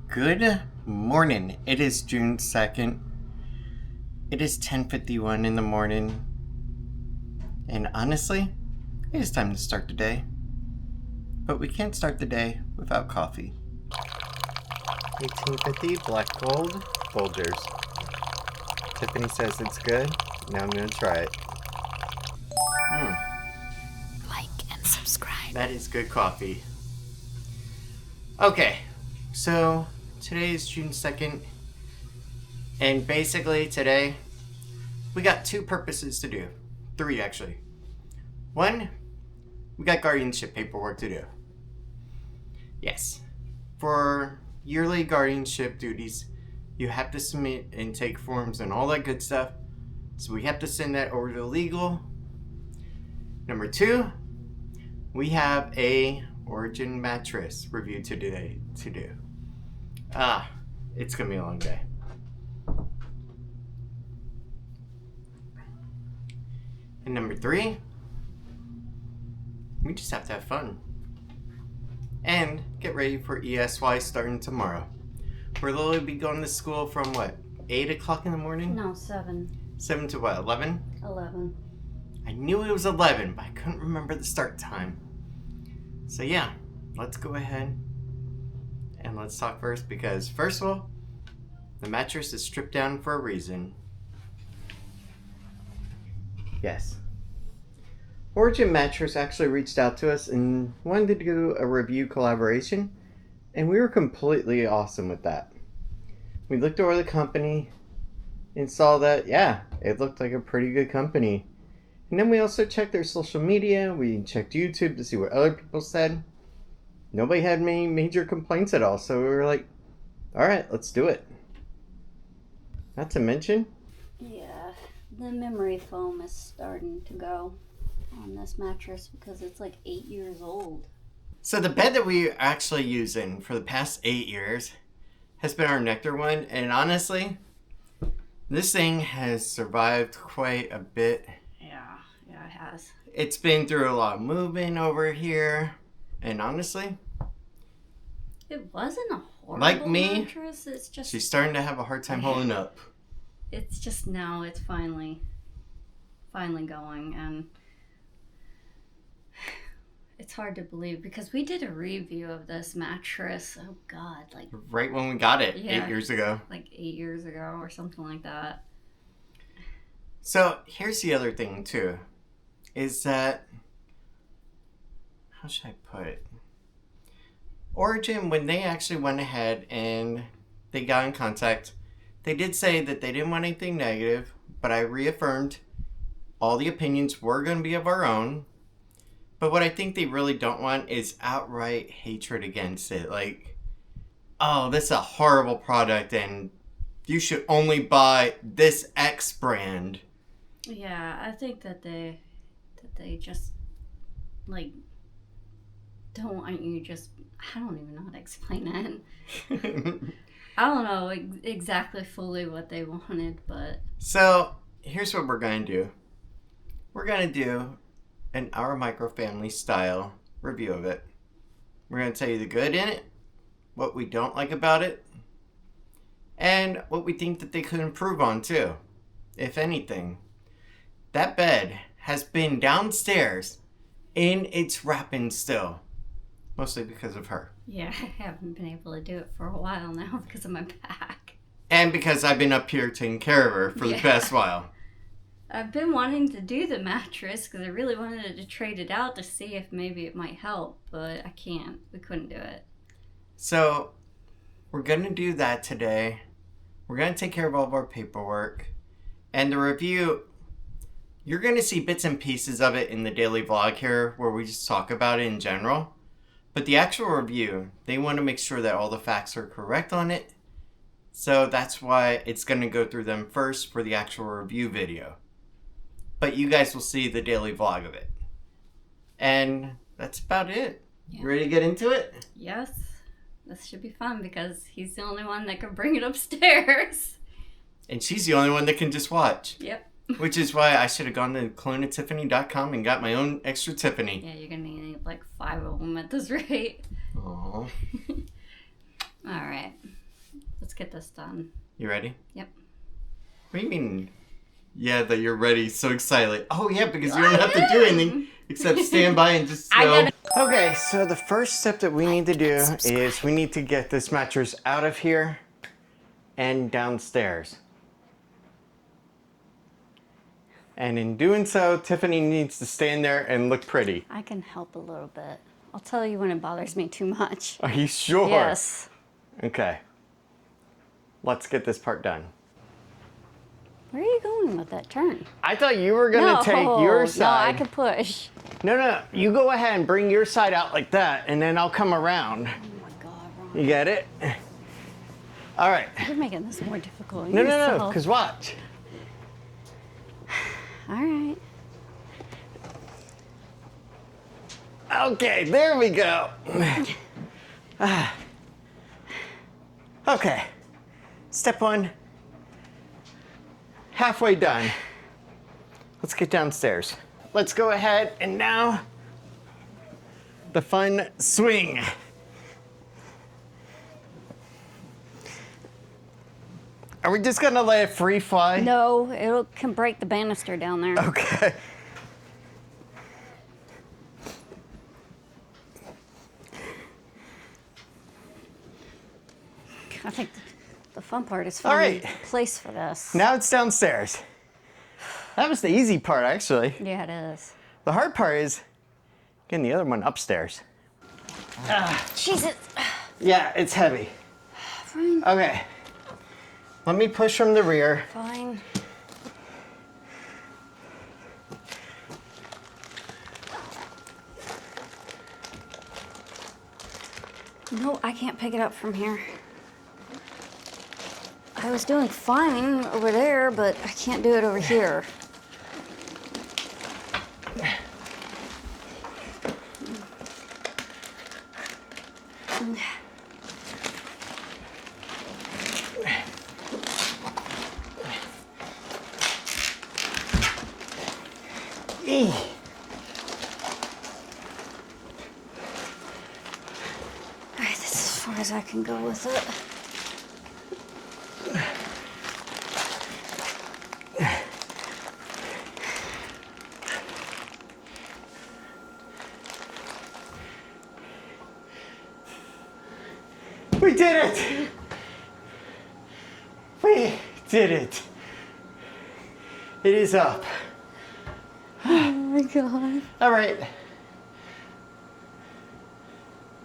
Good morning. It is June 2nd. It is 10:51 in the morning. And honestly, it is time to start the day. But we can't start the day without coffee. 1850 Black Gold Folgers. Tiffany says it's good. Now I'm going to try it. Like and subscribe. That is good coffee. Okay, so today is June 2nd. And basically today, we got two purposes to do. Three, actually. One, we got guardianship paperwork to do. Yes. For yearly guardianship duties, you have to submit intake forms and all that good stuff. So we have to send that over to legal. Number two, we have a Origin mattress review to do. It's gonna be a long day. And number three, we just have to have fun. And get ready for ESY starting tomorrow. We'll literally be going to school from 8 o'clock in the morning? No, 7. 7 to 11? 11. I knew it was 11, but I couldn't remember the start time. So yeah, let's go ahead and let's talk first, because first of all, the mattress is stripped down for a reason. Yes. Origin Mattress actually reached out to us and wanted to do a review collaboration, and we were completely awesome with that. We looked over the company and saw that, yeah, it looked like a pretty good company. And then we also checked their social media, we checked YouTube to see what other people said. Nobody had any major complaints at all, so we were like, alright, let's do it. Not to mention, Yeah, the memory foam is starting to go on this mattress because it's like 8 years old. so the bed that we're actually using for the past 8 years has been our Nectar one, and honestly, this thing has survived quite a bit. Yeah, it has. It's been through a lot of moving over here, and honestly, It wasn't a horrible Like me, mattress. It's just she's starting to have a hard time holding up. It's just now it's finally going, and it's hard to believe because we did a review of this mattress. Oh God, like Right when we got it, Yeah. 8 years ago. 8 years ago or something like that. So here's the other thing too, is that, how should I put it? Origin, when they actually went ahead and they got in contact, they did say that they didn't want anything negative, but I reaffirmed all the opinions were going to be of our own. But what I think they really don't want is outright hatred against it. Like, oh, this is a horrible product and you should only buy this X brand. Yeah, I think that they just like don't want you just. I don't even know how to explain it. I don't know exactly fully what they wanted, but So here's what we're going to do. We're going to do an Our Micro Family style review of it. We're going to tell you the good in it, what we don't like about it, and what we think that they could improve on too, if anything. That bed has been downstairs in its wrapping still, mostly because of her. yeah, I haven't been able to do it for a while now because of my back. And because I've been up here taking care of her for the Yeah. past while. I've been wanting to do the mattress because I really wanted to trade it out to see if maybe it might help, but I can't. We couldn't do it. So, we're going to do that today. We're going to take care of all of our paperwork. And the review, you're going to see bits and pieces of it in the daily vlog here where we just talk about it in general. But the actual review, they want to make sure that all the facts are correct on it. So that's why it's going to go through them first for the actual review video. But you guys will see the daily vlog of it. And that's about it. Yeah. You ready to get into it? Yes, this should be fun because he's the only one that can bring it upstairs. And she's the only one that can just watch. Yep. Which is why I should have gone to clonatiffany.com and got my own extra Tiffany. Yeah, you're gonna need like 5 of them at this rate. Aww. Alright. Let's get this done. You ready? Yep. What do you mean? Yeah, that you're ready. So excited. Like, oh yeah, because you don't have to do anything except stand by and just go. Okay, so the first step that we need to do is we need to get this mattress out of here and downstairs. And in doing so, Tiffany needs to stand there and look pretty. I can help a little bit. I'll tell you when it bothers me too much. Are you sure? Yes. Okay. Let's get this part done. Where are you going with that turn? I thought you were gonna take your side. No, I can push. No, you go ahead and bring your side out like that, and then I'll come around. Oh my God, Ron. You get it? All right. You're making this more difficult. No, because watch. All right. Okay, there we go. Okay. Step one. Halfway done. Let's get downstairs. Let's go ahead and now the fun swing. Are we just gonna let it free fly? No, it can break the banister down there. Okay. I think the fun part is finding a place for this. Now it's downstairs. That was the easy part, actually. Yeah, it is. The hard part is getting the other one upstairs. Jesus. Yeah, it's heavy. Fine. Okay. Let me push from the rear. Fine. No, I can't pick it up from here. I was doing fine over there, but I can't do it over here. Alright, this is as far as I can go with it. We did it! We did it. It is up. Oh my God. All right.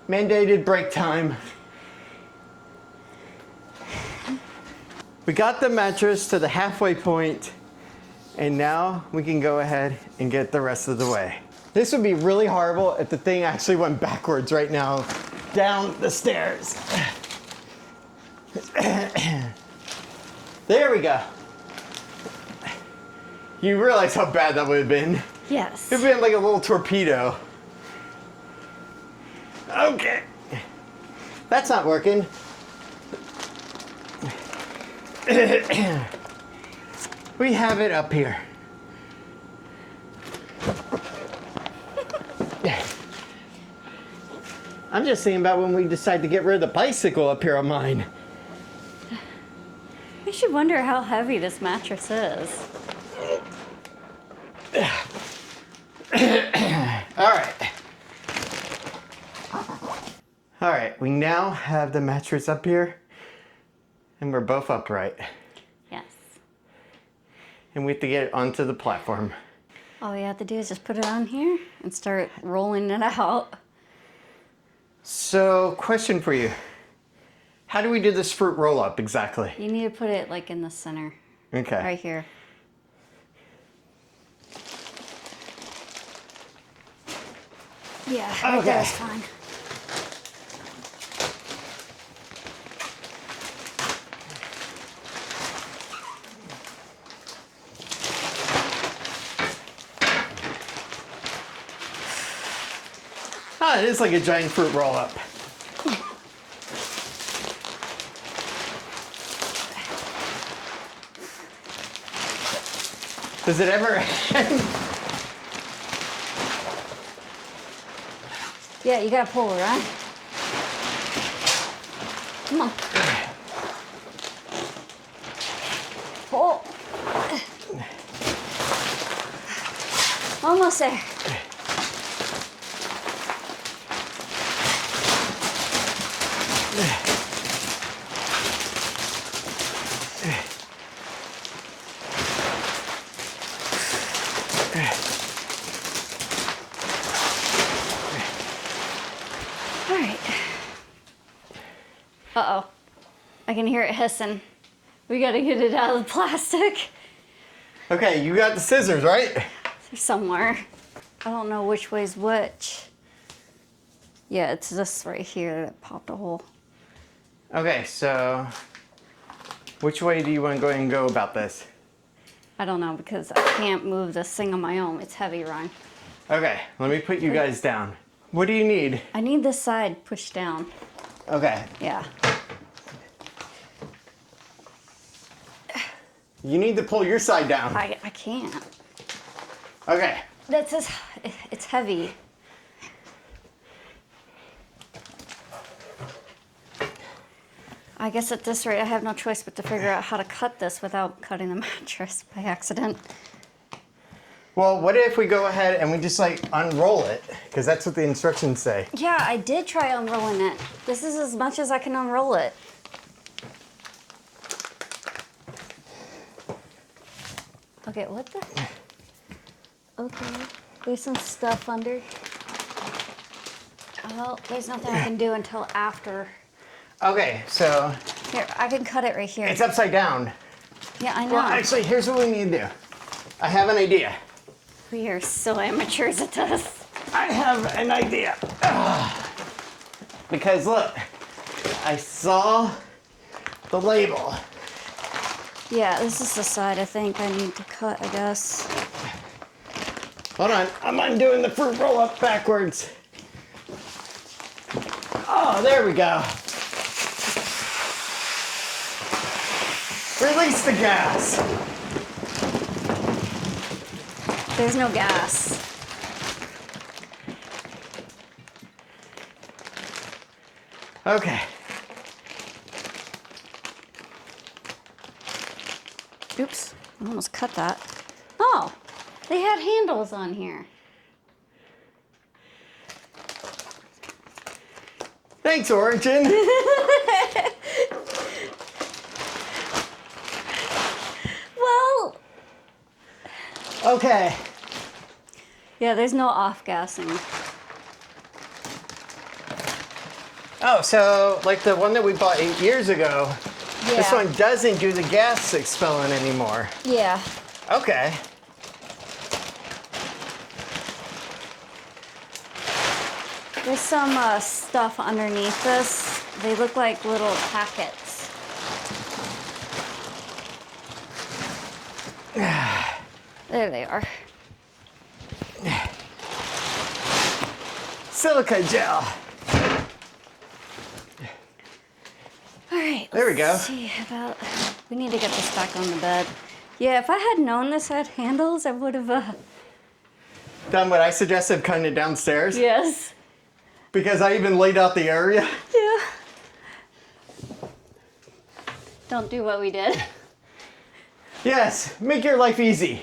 Mandated break time. We got the mattress to the halfway point, and now we can go ahead and get the rest of the way. This would be really horrible if the thing actually went backwards right now, down the stairs. There we go. You realize how bad that would have been? Yes. It would have been like a little torpedo. Okay. That's not working. We have it up here. I'm just thinking about when we decide to get rid of the bicycle up here on mine. I should wonder how heavy this mattress is. All right, we now have the mattress up here, and we're both upright. Yes. And we have to get it onto the platform. All we have to do is just put it on here and start rolling it out. So, question for you. How do we do this fruit roll up exactly? You need to put it like in the center. Okay. Right here. Yeah, right Okay. there is fine. Ah, it is like a giant fruit roll up. Does it ever end? Yeah, you gotta pull it, right? Come on. hole. Almost there. All right. Uh-oh. I can hear it hissing. We gotta get it out of the plastic. Okay, you got the scissors, right? They're somewhere. I don't know which way's which. Yeah, it's this right here that popped a hole. Okay, so which way do you want to go ahead and go about this? I don't know because I can't move this thing on my own. It's heavy, Ryan. Okay, let me put you guys down. What do you need? I need this side pushed down. Okay. Yeah. You need to pull your side down. I can't. Okay. It's heavy. I guess at this rate I have no choice but to figure out how to cut this without cutting the mattress by accident. Well, what if we go ahead and we just like unroll it? Because that's what the instructions say. Yeah, I did try unrolling it. This is as much as I can unroll it. Okay, what the? Okay, there's some stuff under. Well, there's nothing I can do until after. Okay, so Here, I can cut it right here. it's upside down. Yeah, I know. Well, actually, here's what we need to do. I have an idea. We are so amateurs at this. I have an idea. Because look, I saw the label. Yeah, this is the side I think I need to cut, I guess. Hold on, I'm undoing the fruit roll up backwards. Oh, there we go. Release the gas. There's no gas. Okay. Oops, I almost cut that. Oh, they had handles on here. Thanks, Origin. Well, Okay. yeah, there's no off-gassing. Oh, so like the one that we bought 8 years ago, Yeah. this one doesn't do the gas expelling anymore. Yeah. Okay. There's some stuff underneath this. They look like little packets. There they are. Silica gel. All right. There we go. Let's see about. We need to get this back on the bed. Yeah, if I had known this had handles, I would have. Done what I suggested, cutting it downstairs. Yes. Because I even laid out the area. Yeah. Don't do what we did. Yes, make your life easy.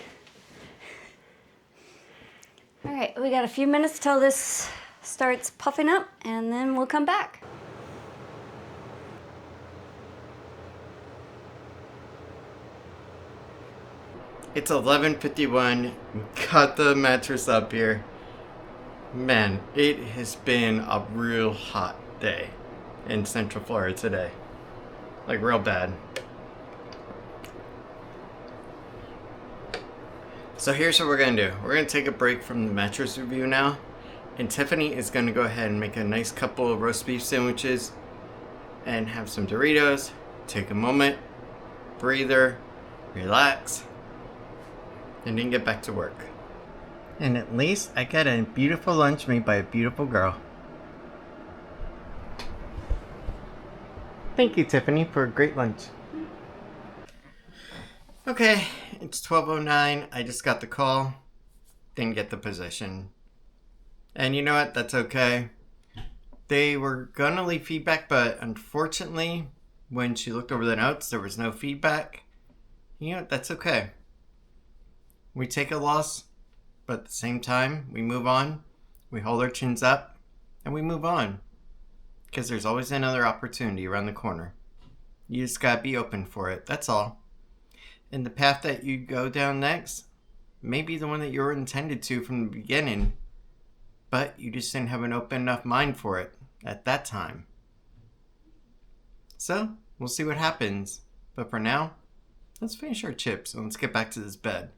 All right, we got a few minutes till this starts puffing up, and then we'll come back. It's 11:51. Cut the mattress up here. Man, it has been a real hot day in Central Florida today. Like real bad. So here's what we're gonna do. We're gonna take a break from the mattress review now. And Tiffany is gonna go ahead and make a nice couple of roast beef sandwiches and have some Doritos. Take a moment, breather, relax, and then get back to work. And at least I got a beautiful lunch made by a beautiful girl. Thank you, Tiffany, for a great lunch. Okay, it's 12:09. I just got the call. Didn't get the position. And you know what? That's okay. They were gonna leave feedback, but unfortunately, when she looked over the notes, there was no feedback. you know, that's okay. We take a loss, but at the same time, we move on, we hold our chins up, and we move on. Because there's always another opportunity around the corner. You just gotta be open for it, that's all. And the path that you go down next may be the one that you were intended to from the beginning, but you just didn't have an open enough mind for it at that time. So, we'll see what happens. But for now, let's finish our chips and let's get back to this bed.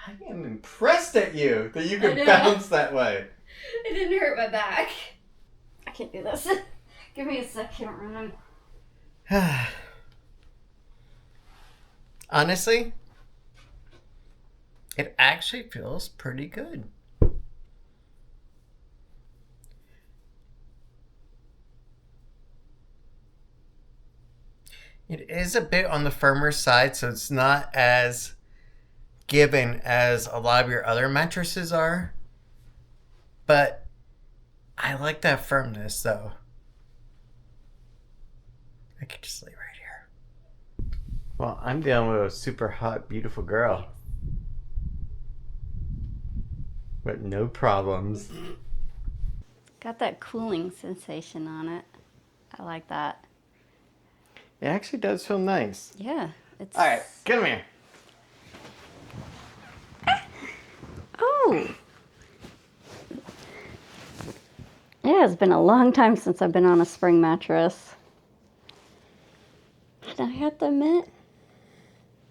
I am impressed at you that you can bounce that way. It didn't hurt my back. I can't do this. Give me a second, Ronan. Honestly, it actually feels pretty good. It is a bit on the firmer side, so it's not as given as a lot of your other mattresses are. But I like that firmness, though. I could just lay right here. Well, I'm dealing with a super hot, beautiful girl. But no problems. Got that cooling sensation on it. I like that. It actually does feel nice. Yeah. It's... Alright, come here. Oh! Yeah, it's been a long time since I've been on a spring mattress. And I have to admit,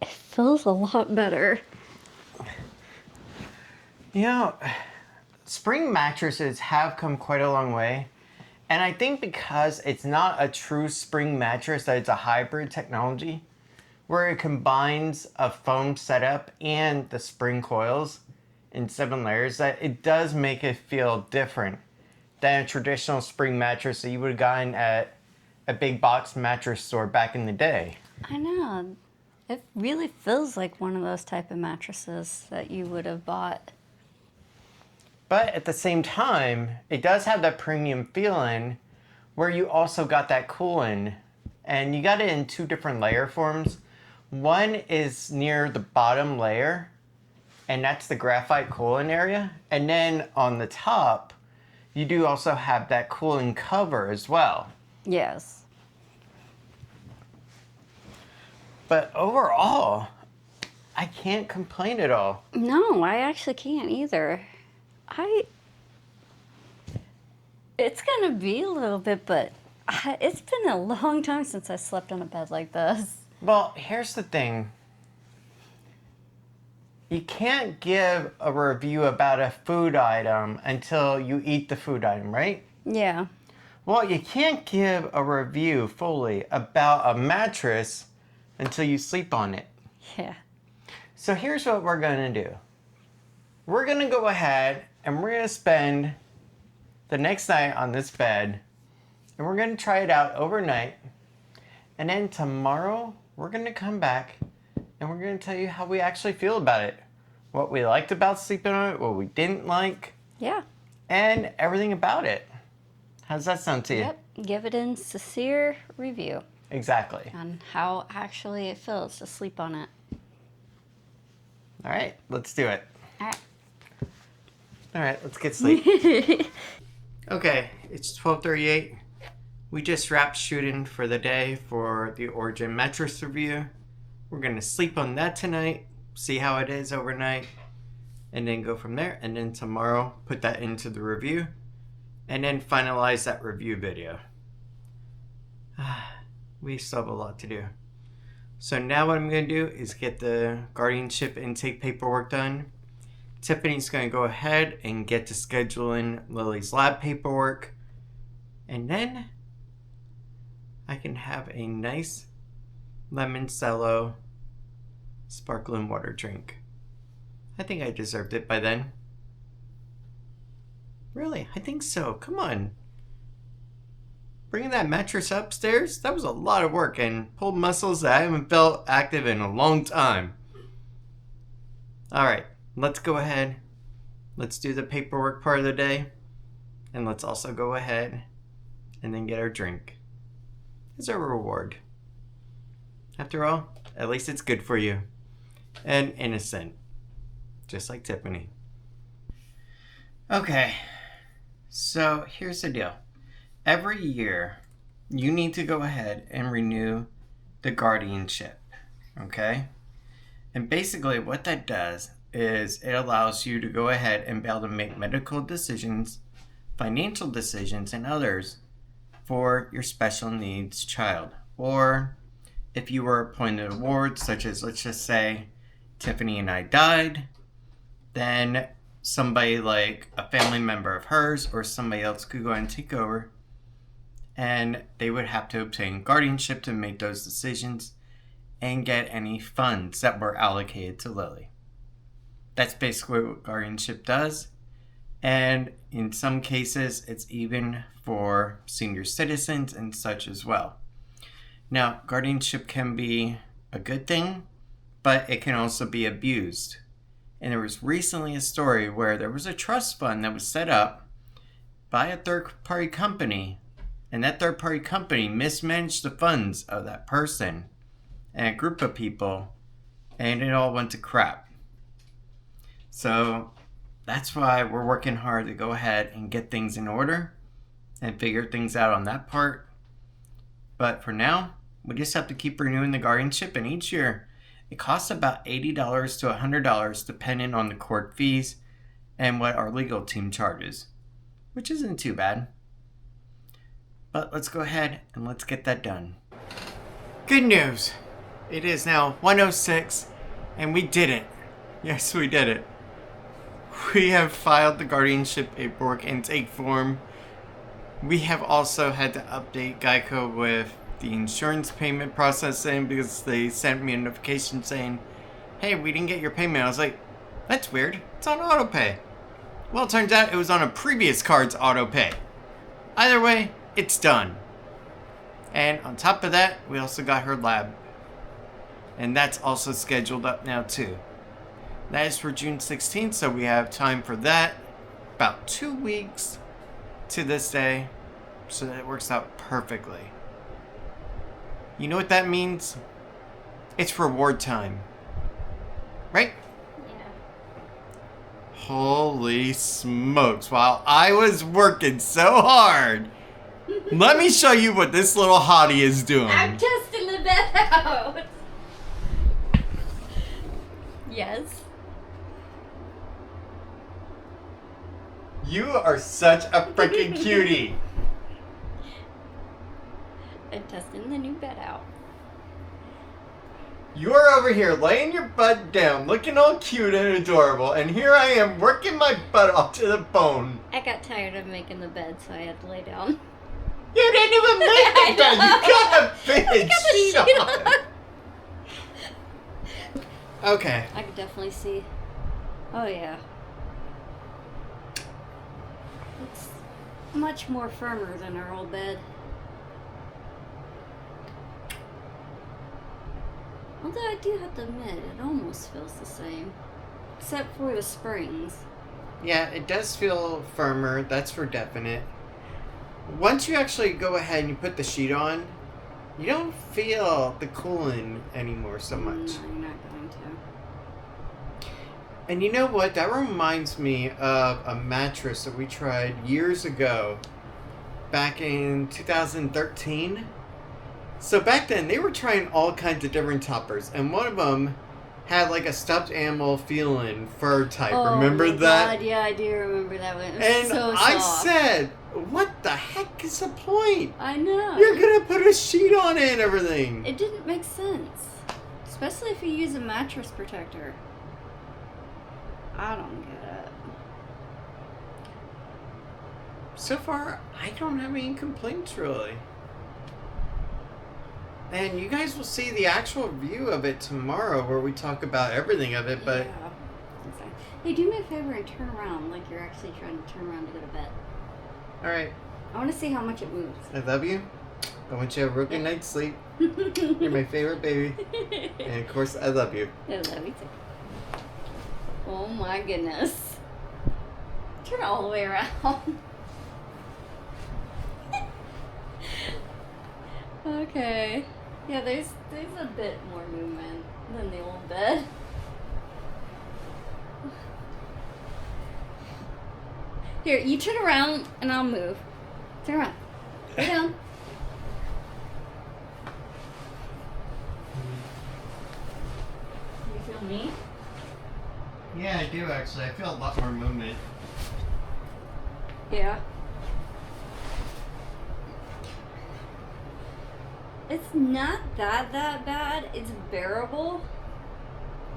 it feels a lot better. You know, spring mattresses have come quite a long way. And I think because it's not a true spring mattress, that it's a hybrid technology, where it combines a foam setup and the spring coils in 7 layers, that it does make it feel different than a traditional spring mattress that you would have gotten at a big box mattress store back in the day. I know. It really feels like one of those type of mattresses that you would have bought. But at the same time, it does have that premium feeling where you also got that cooling. And you got it in 2 different layer forms. One is near the bottom layer, and that's the graphite cooling area. And then on the top, you do also have that cooling cover as well. Yes. But overall, I can't complain at all. No, I actually can't either. It's gonna be a little bit, but it's been a long time since I slept on a bed like this. Well, here's the thing. You can't give a review about a food item until you eat the food item, right? Yeah. Well, you can't give a review fully about a mattress until you sleep on it. Yeah. So here's what we're gonna do. We're gonna go ahead and we're gonna spend the next night on this bed, and we're gonna try it out overnight. And then tomorrow, we're gonna come back and we're gonna tell you how we actually feel about it. What we liked about sleeping on it, what we didn't like. Yeah. And everything about it. How's that sound to you? Yep. Give it a sincere review Exactly. on how actually it feels to sleep on it. All right, let's do it. All right. All right, let's get sleep. Okay, it's 12:38. We just wrapped shooting for the day for the Origin mattress review. We're gonna sleep on that tonight, see how it is overnight, and then go from there. And then tomorrow, put that into the review, and then finalize that review video. We still have a lot to do. So now what I'm gonna do is get the Guardianship intake paperwork done. Tiffany's going to go ahead and get to scheduling Lily's lab paperwork. And then I can have a nice limoncello sparkling water drink. I think I deserved it by then. Really, I think so. Come on. Bringing that mattress upstairs, that was a lot of work and pulled muscles that I haven't felt active in a long time. Alright. Let's go ahead. let's do the paperwork part of the day. And let's also go ahead and then get our drink as a reward. After all, at least it's good for you. And innocent. Just like Tiffany. Okay. So here's the deal. Every year, you need to go ahead and renew the guardianship. Okay? And basically what that does is it allows you to go ahead and be able to make medical decisions, financial decisions, and others for your special needs child. Or if you were appointed awards, such as, let's just say, Tiffany and I died, then somebody like a family member of hers or somebody else could go ahead and take over, and they would have to obtain guardianship to make those decisions and get any funds that were allocated to Lily. That's basically what guardianship does. And in some cases, it's even for senior citizens and such as well. Now, guardianship can be a good thing, but it can also be abused. And there was recently a story where there was a trust fund that was set up by a third-party company, and that third-party company mismanaged the funds of that person and a group of people, and it all went to crap. So that's why we're working hard to go ahead and get things in order and figure things out on that part. But for now, we just have to keep renewing the guardianship, and each year it costs about $80 to $100 depending on the court fees and what our legal team charges, which isn't too bad. But let's go ahead and let's get that done. Good news! It is now 1:06 and we did it. Yes, we did it. We have filed the guardianship paperwork intake form. We have also had to update Geico with the insurance payment processing because they sent me a notification saying, hey, we didn't get your payment. I was like, that's weird. It's on autopay. Well, it turns out it was on a previous card's autopay. Either way, it's done. And on top of that, we also got her lab. And that's also scheduled up now too. That is for June 16th, so we have time for that. About 2 weeks to this day. So that works out perfectly. You know what that means? It's reward time. Right? Yeah. Holy smokes. While I was working so hard, let me show you what this little hottie is doing. I'm testing the bed out. Yes. You are such a freaking cutie. I'm testing the new bed out. You're over here laying your butt down, looking all cute and adorable, and here I am working my butt off to the bone. I got tired of making the bed, so I had to lay down. You didn't even make the bed. You got a bitch shot. Okay. I could definitely see. Oh yeah. It's much more firmer than our old bed. Although I do have to admit, it almost feels the same. Except for the springs. Yeah, it does feel firmer, that's for definite. Once you actually go ahead and you put the sheet on, you don't feel the cooling anymore so much. No, you're not going to. And you know what? That reminds me of a mattress that we tried years ago, back in 2013. So back then, they were trying all kinds of different toppers, and one of them had like a stuffed animal feeling fur type. Oh, Remember my that? God, yeah, I do remember that one. It was And so I soft. said, what the heck is the point? I know. You're gonna put a sheet on it and everything. It didn't make sense. Especially if you use a mattress protector. I don't get it. So far, I don't have any complaints really. And you guys will see the actual view of it tomorrow where we talk about everything of it, but... Yeah. Exactly. Hey, do me a favor and turn around like you're actually trying to turn around to go to bed. Alright, I want to see how much it moves. I love you. I want you to have a real good night's sleep. You're my favorite baby. And of course, I love you. I love you too. Oh my goodness. Turn it all the way around. Okay. Yeah, there's a bit more movement than the old bed. Here, you turn around and I'll move. Turn around. Lay down. You feel me? Yeah, I do actually. I feel a lot more movement. Yeah. It's not that bad. It's bearable.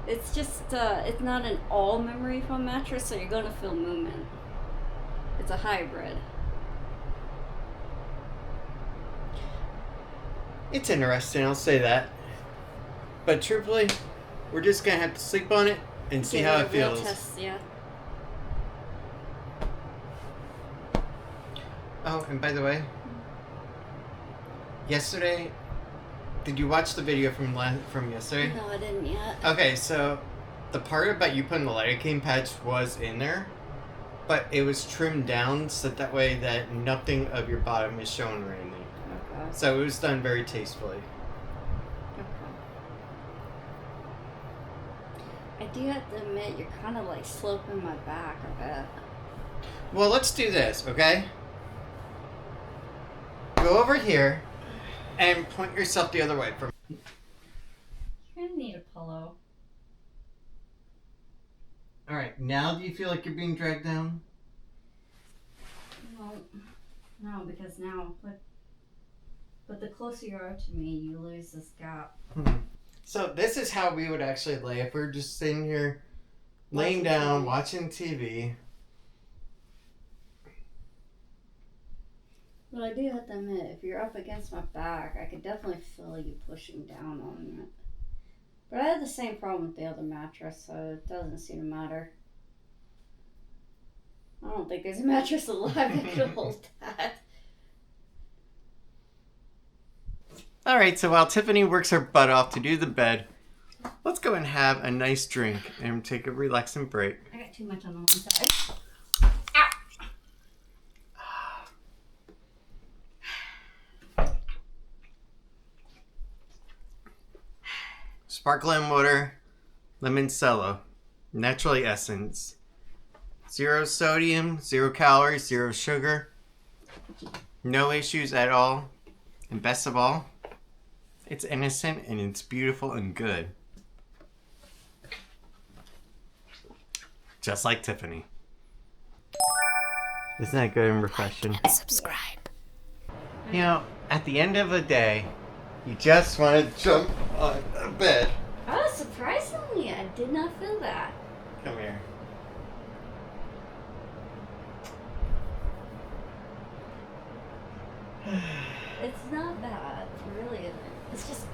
It's just, it's not an all memory foam mattress, so you're gonna feel movement. It's a hybrid. It's interesting, I'll say that. But truthfully, we're just gonna have to sleep on it and see how it feels. Test, yeah. Oh, and by the way, yesterday, did you watch the video from yesterday? No, I didn't yet. Okay, so the part about you putting the lidocaine patch was in there, but it was trimmed down so that way that nothing of your bottom is showing or anything. Okay. So it was done very tastefully. I do have to admit, you're kind of like sloping my back a bit. Well, let's do this, okay? Go over here and point yourself the other way from. You're gonna need a pillow. All right, now do you feel like you're being dragged down? No, because now, but the closer you are to me, you lose this gap. So this is how we would actually lay if we were just sitting here, laying down, watching TV. But I do have to admit, if you're up against my back, I could definitely feel you pushing down on it. But I had the same problem with the other mattress, so it doesn't seem to matter. I don't think there's a mattress alive that could hold that. All right, so while Tiffany works her butt off to do the bed, let's go and have a nice drink and take a relaxing break. I got too much on the one side. Sparkling water, limoncello, naturally essence. 0 sodium, 0 calories, 0 sugar. No issues at all. And best of all, it's innocent and it's beautiful and good. Just like Tiffany. Isn't that good and refreshing? Subscribe. You know, at the end of the day, you just want to jump on a bed. Oh, surprisingly, I did not feel that. Come here. It's not bad. It really isn't. It's just...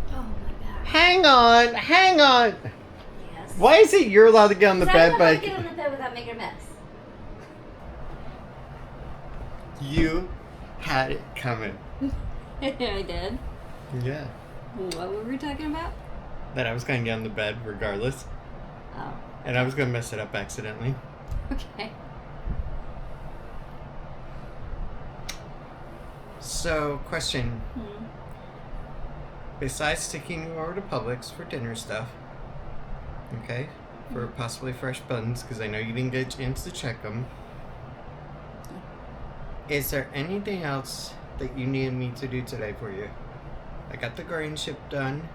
Oh, my back. Hang on. Yes. Why is it you're allowed to get on the bed, I but don't get on the bed without making a mess. you had it coming? I did. Yeah. What were we talking about? That I was going to get on the bed regardless. Oh. And I was going to mess it up accidentally. Okay. So, question. Besides taking you over to Publix for dinner stuff, okay, for possibly fresh buns, because I know you didn't get a chance to check them, is there anything else that you needed me to do today for you? I got the Guardianship done.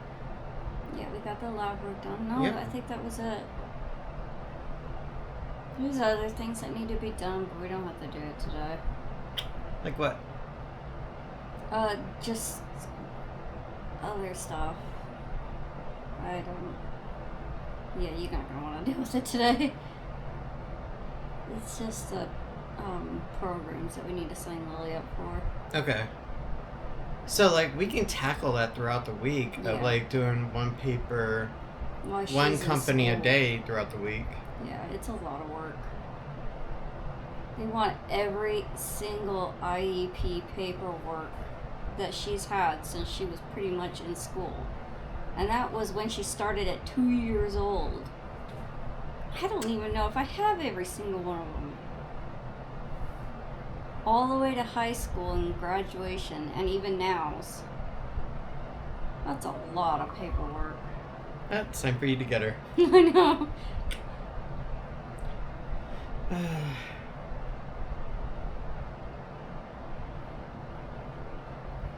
Yeah, we got the lab work done. No, Yep. I think that was it. There's other things that need to be done, but we don't have to do it today. Like what? Just other stuff. I don't... Yeah, you're not gonna want to deal with it today. It's just the programs that we need to sign Lily up for. Okay. So, like, we can tackle that throughout the week Yeah. of, like, doing one paper, While she's one in company a school. day throughout the week. Yeah, it's a lot of work. They want every single IEP paperwork that she's had since she was pretty much in school. And that was when she started at 2 years old. I don't even know if I have every single one of them. All the way to high school and graduation, and even now's. That's a lot of paperwork. It's time for you to get her. I know.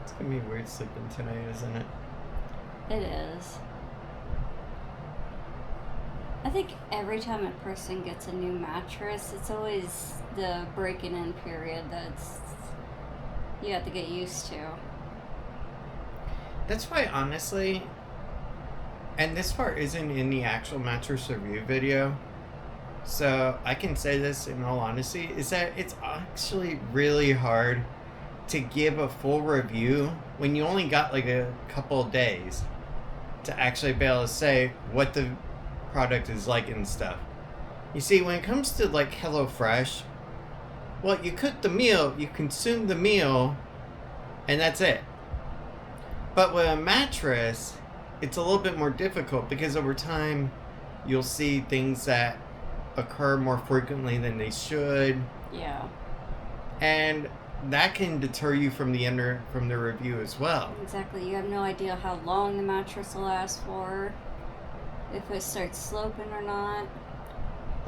It's gonna be weird sleeping tonight, isn't it? It is. I think every time a person gets a new mattress, it's always the breaking in period that's you have to get used to. That's why, honestly, and this part isn't in the actual mattress review video, so I can say this in all honesty, is that it's actually really hard to give a full review when you only got like a couple of days to actually be able to say what the product is like and stuff. You see, when it comes to like HelloFresh, well, you cook the meal, you consume the meal, and that's it. But with a mattress, it's a little bit more difficult because over time, you'll see things that occur more frequently than they should. Yeah. And that can deter you from the review as well. Exactly. You have no idea how long the mattress will last for, if it starts sloping or not.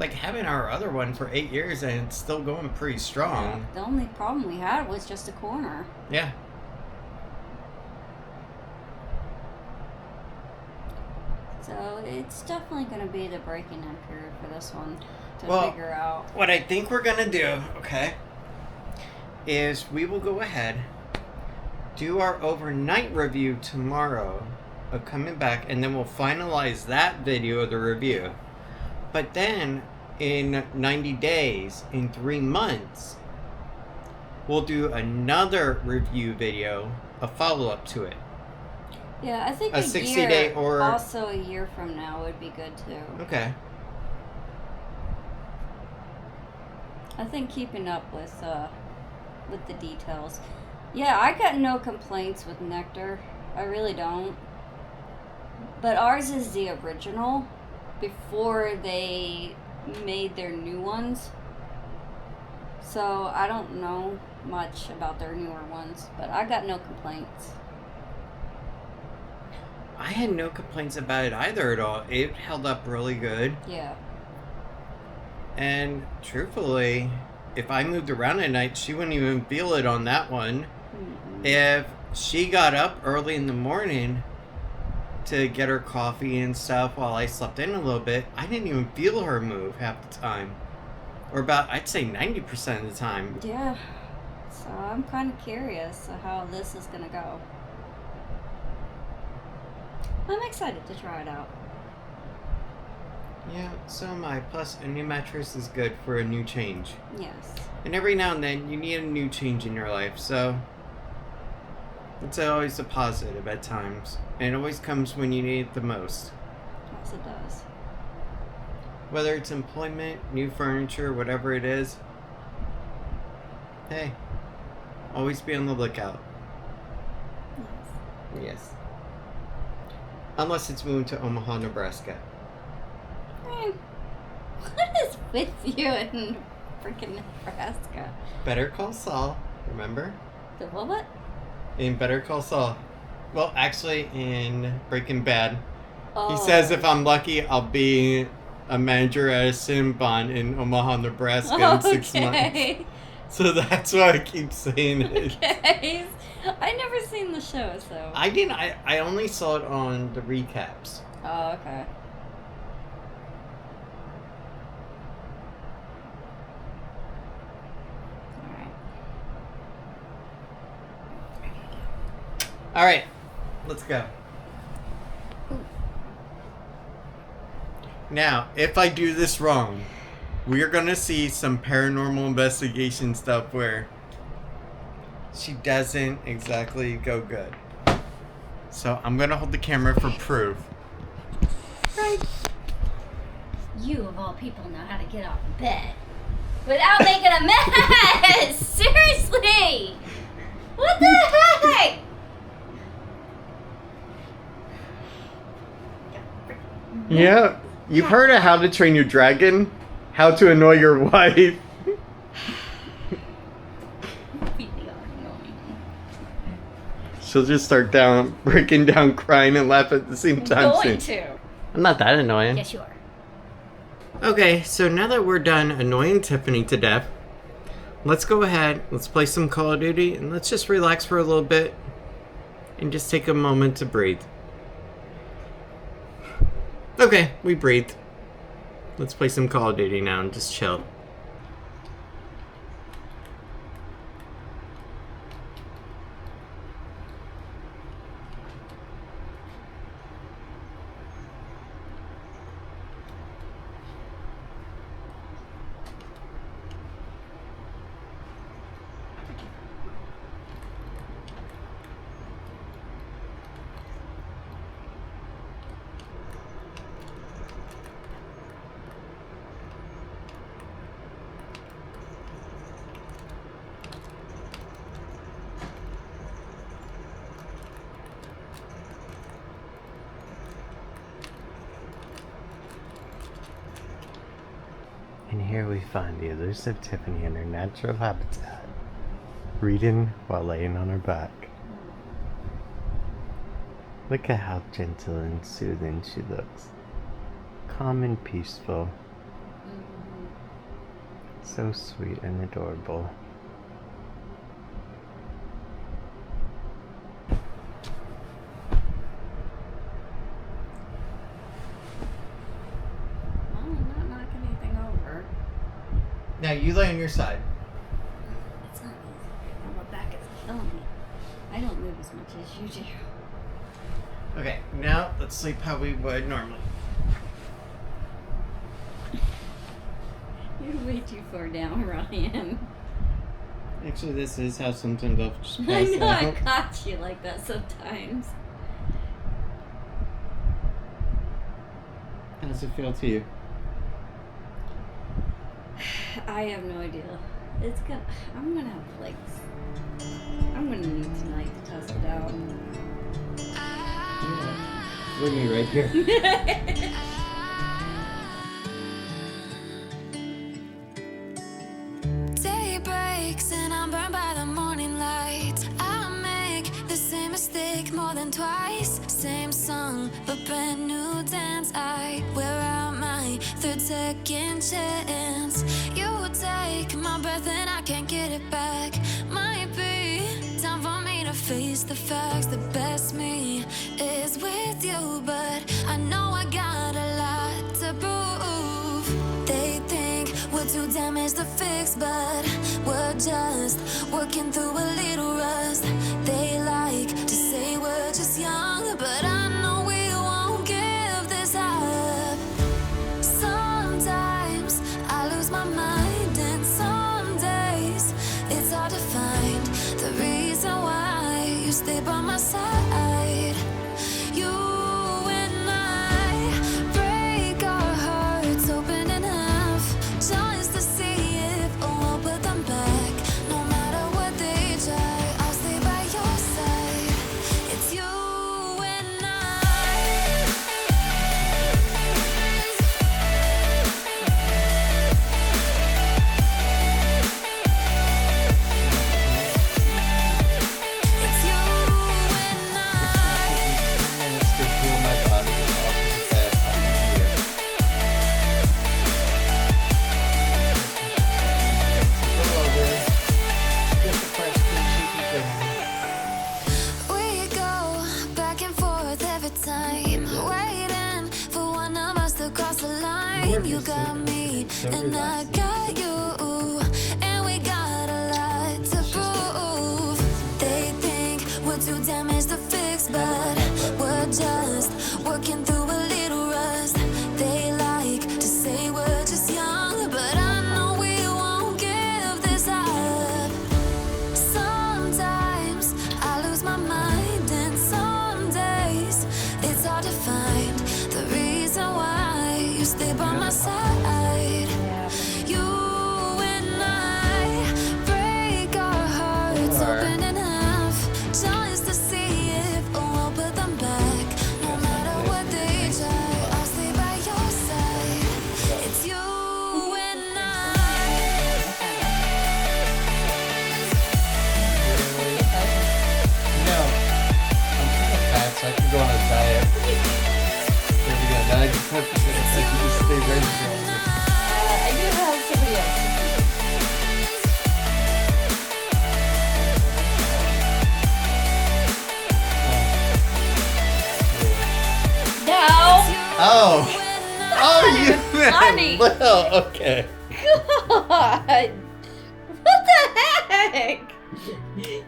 Like having our other one for 8 years and it's still going pretty strong. Yeah, the only problem we had was just a corner. Yeah. So it's definitely going to be the breaking in period for this one to figure out. What I think we're going to do, okay, is we will go ahead, do our overnight review tomorrow of coming back, and then we'll finalize that video of the review. But then, in 90 days, in 3 months, we'll do another review video, a follow-up to it. Yeah, I think a 60-day or also a year from now would be good too. Okay. I think keeping up with the details. Yeah, I got no complaints with Nectar. I really don't. But ours is the original before they made their new ones. So I don't know much about their newer ones, but I got no complaints. I had no complaints about it either at all. It held up really good. Yeah. And truthfully, if I moved around at night, she wouldn't even feel it on that one. Mm-hmm. If she got up early in the morning to get her coffee and stuff while I slept in a little bit, I didn't even feel her move half the time. Or about, I'd say 90% of the time. Yeah. So I'm kind of curious how this is going to go. I'm excited to try it out. Yeah, so am I. Plus, a new mattress is good for a new change. Yes. And every now and then, you need a new change in your life, so it's always a positive at times. And it always comes when you need it the most. Yes, it does. Whether it's employment, new furniture, whatever it is, hey, always be on the lookout. Yes. Yes. Unless it's moving to Omaha, Nebraska. What is with you in freaking Nebraska? Better Call Saul, remember? The what? In Better Call Saul. Well, actually, in Breaking Bad. Oh. He says if I'm lucky, I'll be a manager at a Cinnabon in Omaha, Nebraska in 6 months. So that's why I keep saying it. Okay. I never seen the show, so. I didn't. I only saw it on the recaps. Oh, okay. All right, let's go. Now, if I do this wrong, we are gonna see some paranormal investigation stuff where she doesn't exactly go good. So I'm gonna hold the camera for proof. Right. You of all people know how to get off of bed without making a mess. Seriously. What the heck? Yeah. You've heard of How to Train Your Dragon? How to Annoy Your Wife? Really annoying. She'll just start breaking down, crying, and laugh at the same time. Going to. I'm not that annoying. Yes, you are. Okay, so now that we're done annoying Tiffany to death, let's go ahead, let's play some Call of Duty, and let's just relax for a little bit and just take a moment to breathe. Okay, we breathed. Let's play some Call of Duty now and just chill. And here we find the elusive Tiffany in her natural habitat, reading while laying on her back. Look at how gentle and soothing she looks. Calm and peaceful. So sweet and adorable. Now you lay on your side. It's not easy. My back is killing me. I don't move as much as you do. Okay, now let's sleep how we would normally. You're way too far down where I am. Actually, this is how sometimes I'll just I pass know I out. caught you like that sometimes. How does it feel to you? I have no idea. I'm gonna have legs. I'm gonna need tonight to test it out. Look at me right here. Day breaks and I'm burned by the morning light. I make the same mistake more than twice. Same song, but brand new dance. I wear out my third second chance. You take my breath and I can't get it back. Might be time for me to face the facts. The best me is with you, but I know I got a lot to prove. They think we're too damaged to fix, but we're just working through a little rust. They like to say we're just young, but I know we won't give this up. Sometimes I lose my mind, and some days it's hard to find the reason why you stay by my side. You and I break our hearts open enough just to see if we'll put them back. No matter what they try, I'll stay by your side. It's you and it's you and Minutes to heal my body off of the bed. Go over. Just a question, cheeky thing. we go back and forth every time, waiting for one of us to cross the line. You got me and I got you, and we got a lot to prove. They think we're too damaged to fix, but we're just working through a little rust. They like to say we're just young, but I know we won't give this up. Sometimes I lose my mind, and some days it's hard to find the reason why you stay by my side. You and I break our hearts open enough just to see if we'll put them back. No matter what they try, I'll stay by try it. There we go. Now I just have to just stay right there. I do have somebody else. No! Oh! Oh, you Funny. Well, okay. God! What the heck?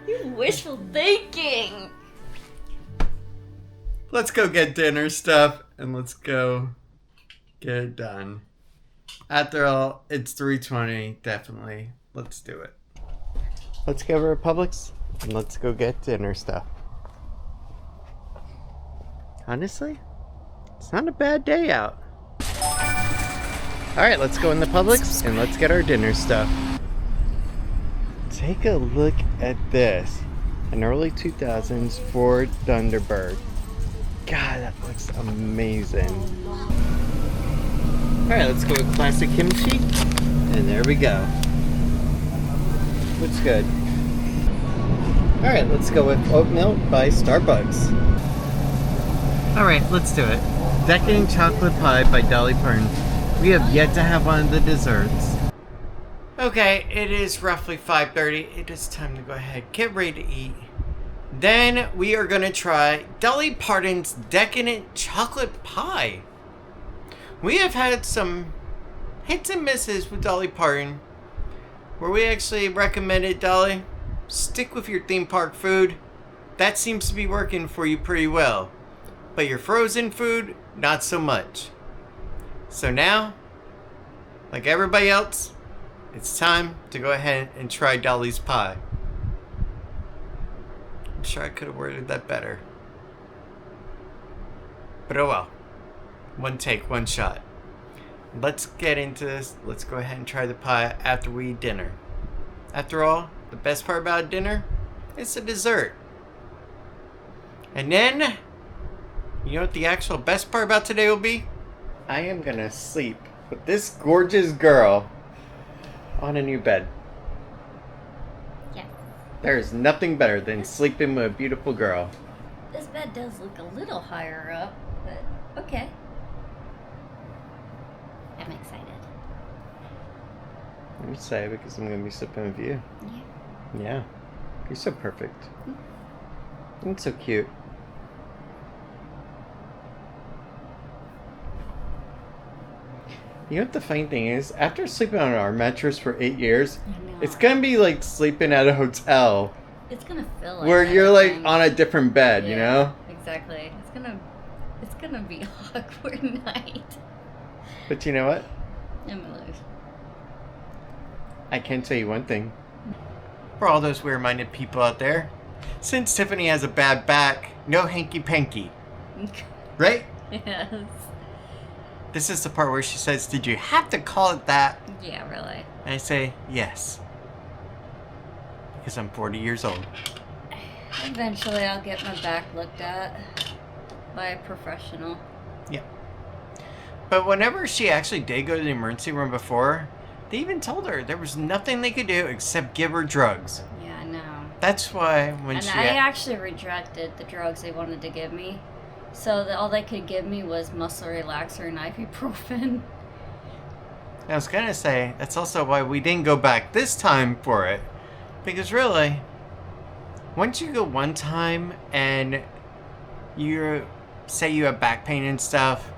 You wishful thinking. Let's go get dinner stuff and let's go get it done. After all, it's 3:20, definitely. Let's do it. Let's go over to Publix and let's go get dinner stuff. Honestly, it's not a bad day out. Alright, let's go in the Publix and let's get our dinner stuff. Take a look at this. An early 2000s Ford Thunderbird. God, that looks amazing. Alright, let's go with classic kimchi. And there we go. Looks good. Alright, let's go with oat milk by Starbucks. Alright, let's do it. Decadent chocolate pie by Dolly Parton. We have yet to have one of the desserts. Okay, it is roughly 5:30. It is time to go ahead, get ready to eat. Then we are going to try Dolly Parton's Decadent Chocolate Pie. We have had some hits and misses with Dolly Parton, where we actually recommended, Dolly, stick with your theme park food. That seems to be working for you pretty well. But your frozen food, not so much. So now, like everybody else, it's time to go ahead and try Dolly's pie. I'm sure I could have worded that better. But oh well. One take, one shot. Let's get into this. Let's go ahead and try the pie after we eat dinner. After all, the best part about dinner is the dessert. And then, you know what the actual best part about today will be? I am gonna sleep with this gorgeous girl on a new bed. Yeah. There is nothing better than sleeping with a beautiful girl. This bed does look a little higher up, but okay. I'm excited. I'm excited because I'm gonna be sleeping with you. Yeah. Yeah. You're so perfect. And so cute. You know what the funny thing is? After sleeping on our mattress for 8 years, I know. it's gonna be like sleeping at a hotel It's gonna feel like where that, you're I like think. on a different bed, you Yeah, know? Exactly. It's gonna be awkward night. But you know what? I'm gonna lose. I can tell you one thing. For all those weird-minded people out there, since Tiffany has a bad back, no hanky-panky. Right? Yes. This is the part where she says, "Did you have to call it that?" Yeah, really. And I say, yes. Because I'm 40 years old. Eventually, I'll get my back looked at by a professional. Yeah. But whenever she actually did go to the emergency room before, they even told her there was nothing they could do except give her drugs. Yeah, I know. That's why when And she... I actually rejected the drugs they wanted to give me. So all they could give me was muscle relaxer and ibuprofen. I was gonna say, that's also why we didn't go back this time for it. Because really, once you go one time and you say you have back pain and stuff,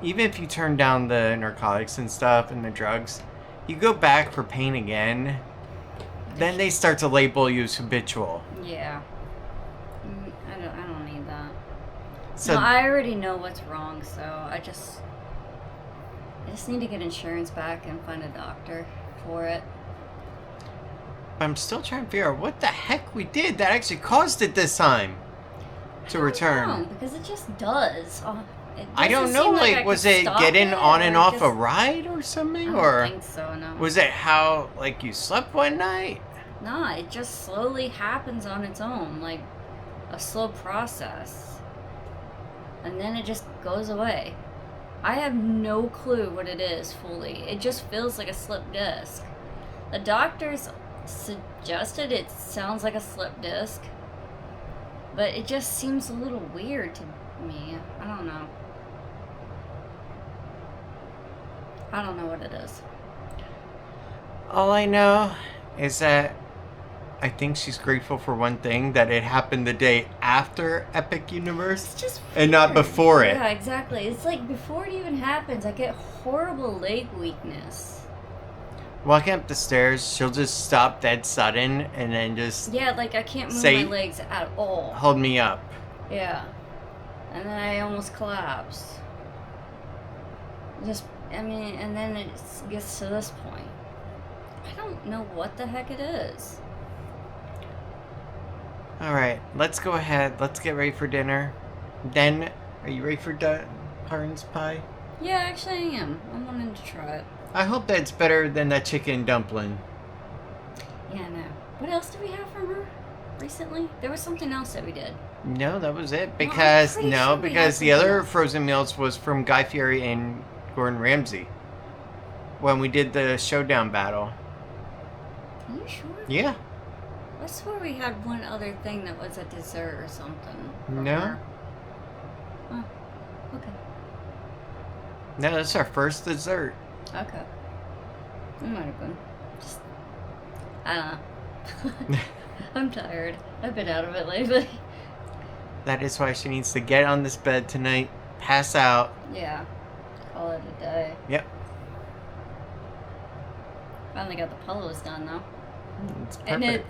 even if you turn down the narcotics and stuff and the drugs, you go back for pain again, then they start to label you as habitual. Yeah. I don't need that. So No, I already know what's wrong, so I just need to get insurance back and find a doctor for it. I'm still trying to figure out what the heck we did that actually caused it this time to return. No, because it just does. I don't know, like, was it getting on and off a ride or something? I Or don't think so, no. was it how, like, you slept one night? Nah, it just slowly happens on its own, like a slow process. And then it just goes away. I have no clue what it is fully. It just feels like a slip disc. The doctors suggested it sounds like a slip disc, but it just seems a little weird to me. I don't know. I don't know what it is. All I know is that I think she's grateful for one thing, that it happened the day after Epic Universe It's just and not weird. before it. Yeah, exactly. It's like before it even happens, I get horrible leg weakness. Walking up the stairs, she'll just stop dead sudden and then just Yeah, like I can't move Say- my legs at all. hold me up. Yeah. And then I almost collapse. And then it gets to this point. I don't know what the heck it is. Alright, let's go ahead. Let's get ready for dinner. Then, are you ready for Parton's pie? Yeah, actually I am. I'm wanting to try it. I hope that's better than that chicken dumpling. Yeah, no. What else did we have from her recently? There was something else that we did. No, that was it. I'm Because, pretty sure we because had the other something else. frozen meals was from Guy Fieri and Gordon Ramsay. When we did the showdown battle. Are you sure? Yeah. I swear we had one other thing that was a dessert or something. from No. her. Oh, okay. No, that's our first dessert. Okay. It might have been. Just, I don't know. I'm tired. I've been out of it lately. That is why she needs to get on this bed tonight, pass out. Yeah. Call it a day. Yep. Finally got the pillows done though. It's perfect. And it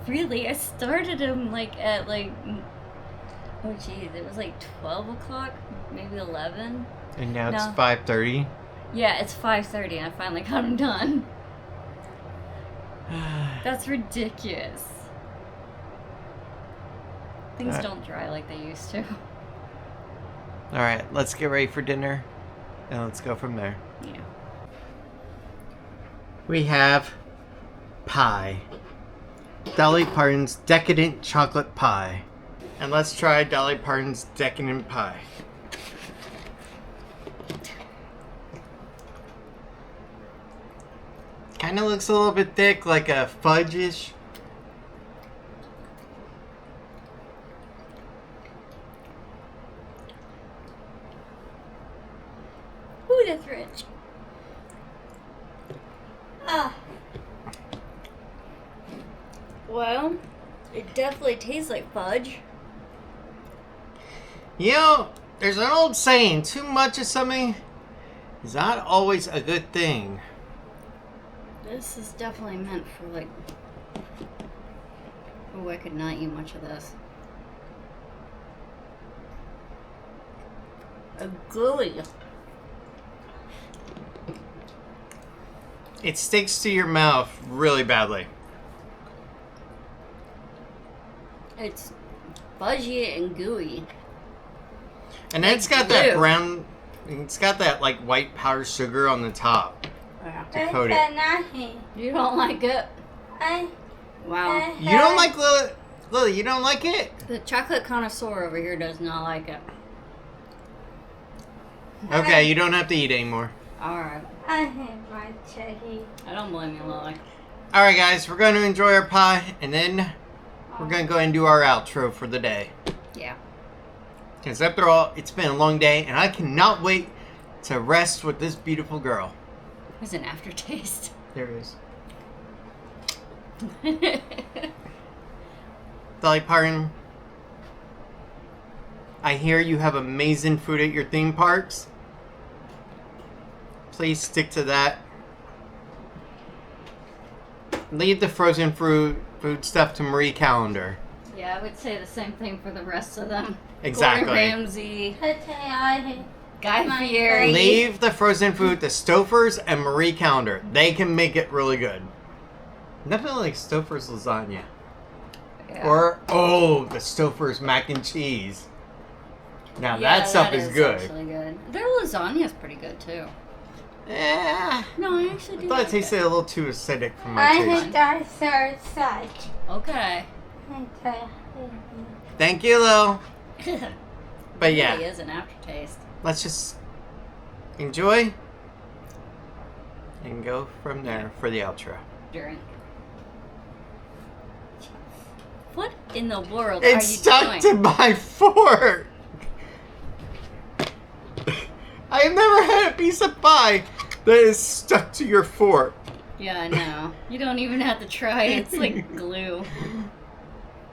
really, I started them at oh geez, it was like 12 o'clock, maybe 11. And now it's No. 5:30. Yeah, it's 5:30 and I finally got them done. That's ridiculous. Things don't dry like they used to. Alright, let's get ready for dinner. And let's go from there. Yeah. We have pie. Dolly Parton's Decadent Chocolate Pie. And let's try Dolly Parton's Decadent Pie. Kind of looks a little bit thick, like a fudge-ish. Ooh, that's rich. Ah. Well, it definitely tastes like fudge. You know, there's an old saying, too much of something is not always a good thing. This is definitely meant for like... Oh, I could not eat much of this. A gooey. It sticks to your mouth really badly. It's fudgy and gooey. And then it's got that brown, it's got that like white powdered sugar on the top to coat it. You don't like it? Wow. You don't like Lily, you don't like it? The chocolate connoisseur over here does not like it. Okay, you don't have to eat anymore. Alright. I hate my cherry. I don't blame you, Lily. Alright guys, we're going to enjoy our pie and then we're going to go and do our outro for the day. Yeah. Because after all, it's been a long day and I cannot wait to rest with this beautiful girl. There's an aftertaste. There it is. Dolly Parton, I hear you have amazing food at your theme parks. Please stick to that. Leave the frozen food stuff to Marie Callender. Yeah, I would say the same thing for the rest of them. Exactly. Gordon Ramsay, I hate Guy Fieri. Leave the frozen food to Stouffer's and Marie Callender. They can make it really good. Nothing like Stouffer's lasagna. Yeah. Or, the Stouffer's mac and cheese. Now Yeah, that stuff that is good. Actually good. Their lasagna is pretty good too. Eh, No, I actually I do. thought it like tasted a little too acidic for my I taste. hate dinosaur such. Okay. Thank you, Lil. But It yeah, really is an aftertaste. let's just enjoy and go from there for the outro. Drink. What in the world are It's you stuck doing? to my fork. I have never had a piece of pie that is stuck to your fork. Yeah, I know. You don't even have to try. It's like glue.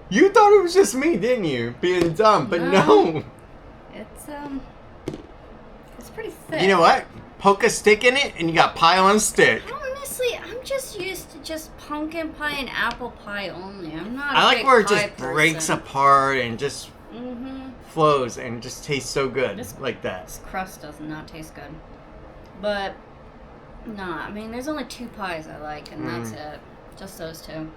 You thought it was just me, didn't you? Being dumb, but no. It's pretty thick. You know what? Poke a stick in it and you got pie on a stick. Honestly, I'm just used to just pumpkin pie and apple pie only. I'm not. I like where it pie just person. breaks apart and just flows and just tastes so good like that. This crust does not taste good. But, nah, I mean, there's only 2 pies I like, and that's it. Just those 2.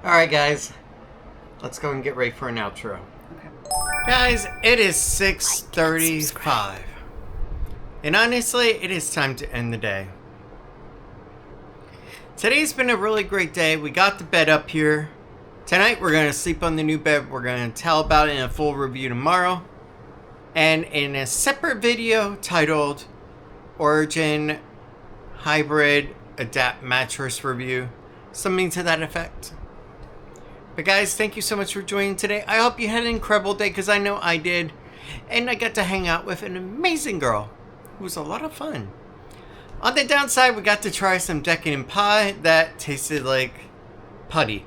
Alright, guys. Let's go and get ready for an outro. Okay. Guys, it is 6:35. And honestly, it is time to end the day. Today's been a really great day. We got the bed up here. Tonight, we're going to sleep on the new bed. We're going to tell about it in a full review tomorrow. And in a separate video titled Origin Hybrid Adapt Mattress Review. Something to that effect. But guys, thank you so much for joining today. I hope you had an incredible day because I know I did. And I got to hang out with an amazing girl. It was a lot of fun. On the downside, we got to try some decadent pie that tasted like putty.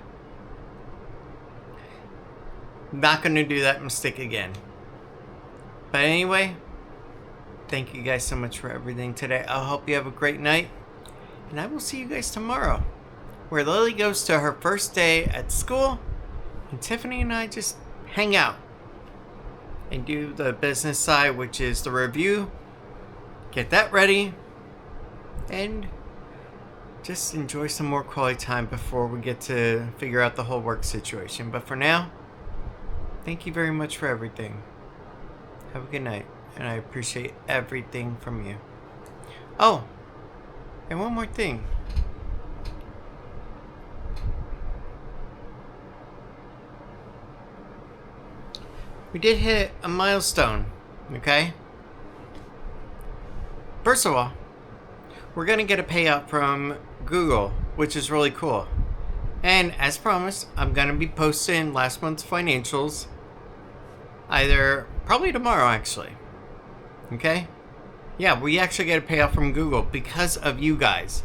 Not going to do that mistake again. But anyway, thank you guys so much for everything today. I hope you have a great night. And I will see you guys tomorrow, where Lily goes to her first day at school. And Tiffany and I just hang out and do the business side, which is the review. Get that ready. And just enjoy some more quality time before we get to figure out the whole work situation. But for now, thank you very much for everything. Have a good night, and I appreciate everything from you. Oh, and one more thing. We did hit a milestone, okay? First of all, we're gonna get a payout from Google, which is really cool. And as promised, I'm gonna be posting last month's financials probably tomorrow, actually. Okay? Yeah, we actually get a payout from Google because of you guys.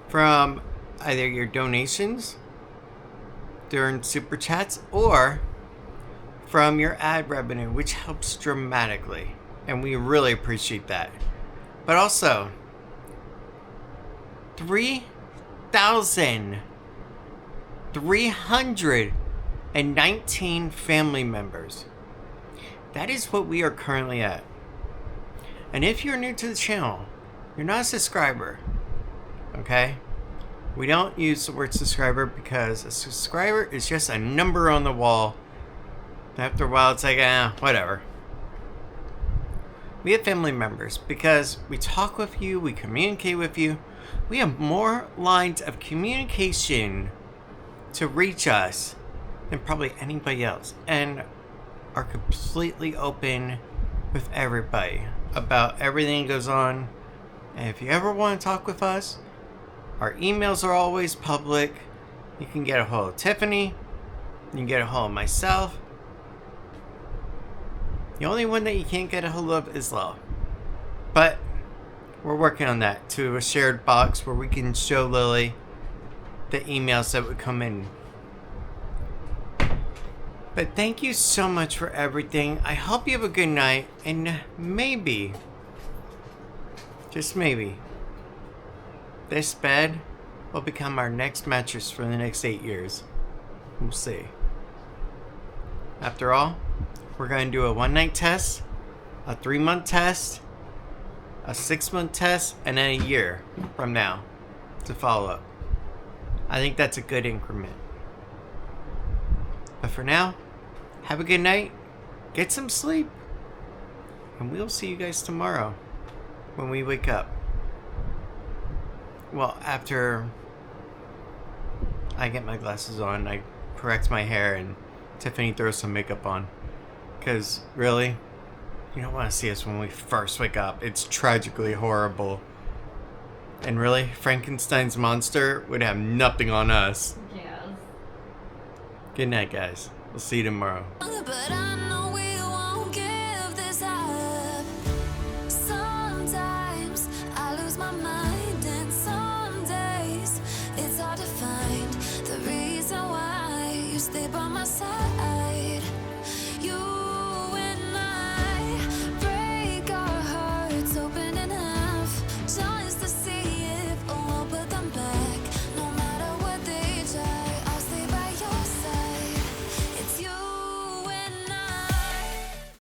From either your donations during super chats or from your ad revenue, which helps dramatically. And we really appreciate that. But also, 3,319 family members. That is what we are currently at. And if you're new to the channel, you're not a subscriber, okay? We don't use the word subscriber because a subscriber is just a number on the wall. After a while, it's like, whatever. We have family members because we talk with you, we communicate with you. We have more lines of communication to reach us than probably anybody else. And are completely open with everybody about everything that goes on. And if you ever want to talk with us, our emails are always public. You can get a hold of Tiffany. You can get a hold of myself. The only one that you can't get a hold of is Lo. But we're working on that to a shared box where we can show Lily the emails that would come in. But thank you so much for everything. I hope you have a good night. And maybe, just maybe, this bed will become our next mattress for the next 8 years. We'll see. After all, we're going to do a 1-night test, a 3-month test, a 6-month test, and then a year from now to follow up. I think that's a good increment. But for now, have a good night, get some sleep, and we'll see you guys tomorrow when we wake up. Well, after I get my glasses on, I correct my hair, and Tiffany throws some makeup on. Because, really, you don't want to see us when we first wake up. It's tragically horrible. And really, Frankenstein's monster would have nothing on us. Yes. Good night, guys. We'll see you tomorrow. But I know we won't give this up. my side.